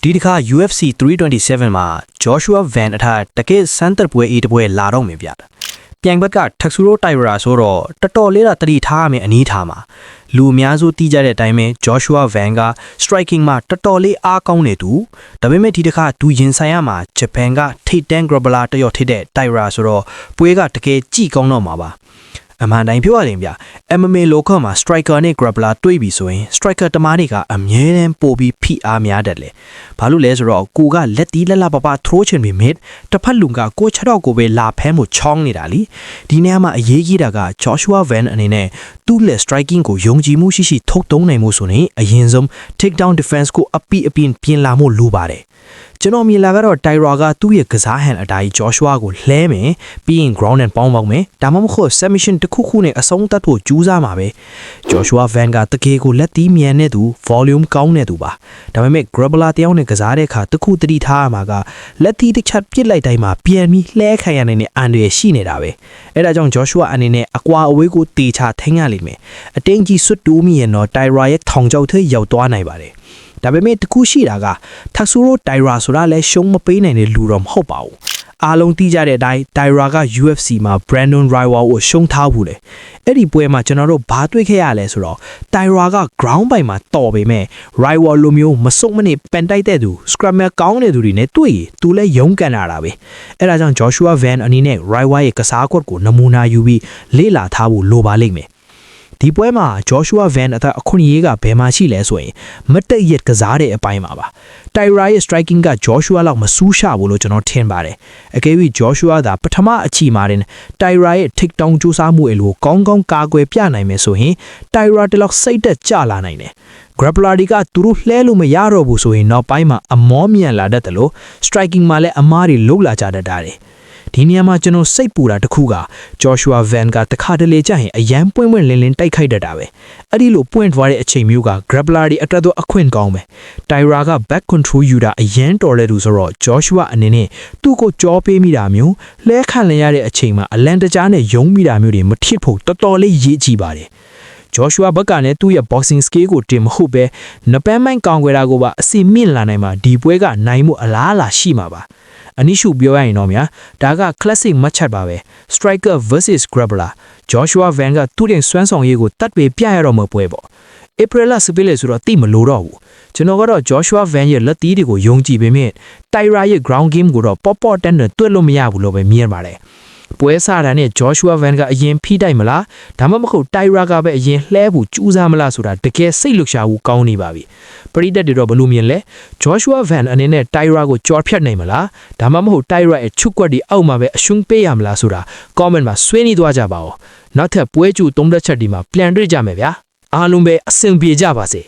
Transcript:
ဒီတစ်ခါ UFC 327မှာ Joshua Van အထက်တကယ်စမ်းသက်ပွဲအေးတပွဲလာတော့မြင်ပြတာပြိုင်ဘက်က Tatsuro Taira ဆိုတော့တော်တော်လေးတာတတိထားရမယ်အနည်းထားမှာလူအများစုတီးကြတဲ့အတိုင်းပဲ Joshua Van က striking မှာတော်တော်လေးအားကောင်းနေသူဒါပေမဲ့ဒီတစ်ခါသူရင်ဆိုင်ရမှာ Japan က ထိတ်တန်း grappler တယောက်ထိတဲ့ Taira ဆိုတော့ပွဲကတကယ်ကြည့်ကောင်းတော့မှာပါအမှန်တိုင်းပြောရတယ်ဗျ MMA လောကမှာ striker နဲ့ grappler တွေ့ပြီဆိုရင် striker တမားတွေကအမြဲတမ်းပို့ပြီးဖိအားများတတ်လေဘာလို့လဲဆိုတော့ကိုကလက်တီးလက်လပပ throw ချင်ပြီးမြစ်တစ်ဖက်လူကကိုချက်တော့ကိုပဲလာဖမ်းမှုချောင်းနေတာလीဒီနေရာမှာအရေးကြီးတာက Joshua Van အနေနဲ့သူ့လက် striking ကိုယုံကြည်မှုရှိရှိထုတ်သုံးနိုင်မှုဆိုရင်အရင်ဆုံး take down defense ကိုအပိအပင်ပြင်လာမှုလိုပါတယ်ကျွန်တော်မြင်လာကတော့ Taira ကသူ့ရဲ့ကစားဟန်အတိုင်း Joshua ကိုလှဲမယ်ပြီးရင် ground and pound ပေါက်မယ်ဒါမှမဟုတ် submission တစ်ခုခုနဲ့အဆုံးသတ်ဖို့ကြိုးစားမှာပဲ Joshua Van ကတကယ်ကိုလက်သီးမြန်နေသူ volume ကောင်းနေသူပါဒါပေမဲ့ grappler တယောက်နဲ့ကစားတဲ့အခါတစ်ခုတတိထားရမှာကလက်သီးတစ်ချက်ပစ်လိုက်တိုင်းမှာပြန်ပြီးလှဲခံရနိုင်တဲ့အန်တွေရှိနေတာပဲအဲဒါကြောင့် Joshua အနေနဲ့အကွာအဝေးကိုတေချာထိန်းရလိမ့်မယ်အတင်းကြီးဆွတ်တိုးမိရင်တော့ Taira ရဲ့ထောင်ချောက်ထဲရောက်သွားနိုင်ပါတယ်ဒါပေမဲ့တခုရှိတာက Tatsuro Taira ဆိုတာလဲရှုံးမပေးနိုင်တဲ့လူတော့မဟုတ်ပါဘူးအားလုံးသိကြတဲ့အတိုင်း Taira က UFC မှာ Brandon Royval ကိုရှုံးထားဘူးလေအဲ့ဒီပွဲမှာကျွန်တော်တို့ဘာတွေ့ခဲ့ရလဲဆိုတော့ Taira က ground ပိုင်မှာတော်ပေမဲ့ Royval လိုမျိုးမစုံမနစ်ပန်တိုက်တဲ့သူ scramble ကောင်းတဲ့သူတွေနဲ့တွေ့ရင်သူလဲရုန်းကန်လာတာပဲအဲ့ဒါကြောင့် Joshua Van အနေနဲ့ Royval ရဲ့ကစားကွက်ကိုနမူနာယူပြီးလေ့လာထားဖို့လိုပါလိမ့်မယ်ဒီပွဲမှာ Joshua Van အသက်အခွင့်အရေးကဘယ်မှာရှိလဲဆိုရင်မတိတ်ရက်ကစားတဲ့အပိုင်းမှာပါ Taira ရဲ့ striking က Joshua လောက်မဆူးရှာဘူးလို့ကျွန်တော်ထင်ပါတယ်အကယ်၍ Joshua သာပထမအချီမှာတင် Taira ရဲ့ take down ကြိုးစားမှုအလိုကောင်းကောင်းကာကွယ်ပြနိုင်မယ်ဆိုရင် Taira တလောက်စိတ်သက်ကြလာနိုင်တယ် grappler တွေကသူတို့လှဲလို့မရတော့ဘူးဆိုရင်နောက်ပိုင်းမှာအမောမြန်လာတတ်တယ်လို့ striking မှာလည်းအမားတွေလှုပ်လာကြတတ်တယ်ဒီနေရာမှာကျွန်တော်စိတ်ပူတာတစ်ခုက Joshua Van ကတခါတလေကြာရင်အရန်ပွင့်ပွင့်လင်းလင်းတိုက်ခိုက်တတ်တာပဲအဲ့ဒီလိုပွင့်သွားတဲ့အချိန်မျိုးက grappler တွေအတွက်တော့အခွင့်ကောင်းပဲ Taira က back control ယူတာအရန်တော်တဲ့သူဆိုတော့ Joshua အနေနဲ့သူ့ကိုကြောပေးမိတာမျိုးလဲခံလရတဲ့အချိန်မှာအလန်တကြားနဲ့ယုံမိတာမျိုးတွေမထစ်ဖို့တော်တော်လေးရေးကြည့်ပါတယ်Joshua ဘက်ကလည်းသူ့ရဲ့ boxing skill ကိုတင်မဟုတ်ပဲနပန်းမိုင်းကောင်ွယ်တာကိုပါအစီမြင့်လာနိုင်မှာဒီပွဲကနိုင်မှုအလားအလာရှိမှာပါအနိရှုပြောရရင်တော့များဒါက classic match ပါပဲ striker versus grappler Joshua Van ကသူ့ရဲ့စွမ်းဆောင်ရည်ကိုတတ်ပေပြရတော့မှာပွဲပေါ့ April လစပစ်လေဆိုတော့တိမလို့တော့ဘူးကျွန်တော်ကတော့ Joshua Van ရဲ့လက်သီးတွေကိုယုံကြည်ပေမဲ့ Taira ရဲ့ ground game ကိုတော့ပေါ့တန်းနဲ့တွက်လို့မရဘူးလို့ပဲမြင်ပါတယ်ပွဲစားတာနဲ့ Joshua Van ကအရင်ဖိတိုက်မလားဒါမှမဟုတ် Taira ကပဲအရင်လှဲဖို့ကြိုးစားမလားဆိုတာတကယ်စိတ်လှုပ်ရှားမှုကောင်းနေပါပြီပရိသတ်တွေတော့ဘယ်လိုမြင်လဲ Joshua Van အနေနဲ့ Taira ကိုကြော်ဖြတ်နိုင်မလားဒါမှမဟုတ် Taira ရဲ့ချုပ်ကွက်ဒီအောက်မှာပဲအရှုံးပေးရမလားဆိုတာ comment မှာဆွေးနွေးသွားကြပါဦးနောက်ထပ်ပွဲကြိုသုံးသက်ချက်ဒီမှာပြန်တွေ့ကြမယ်ဗျာအားလုံးပဲအဆင်ပြေကြပါစေ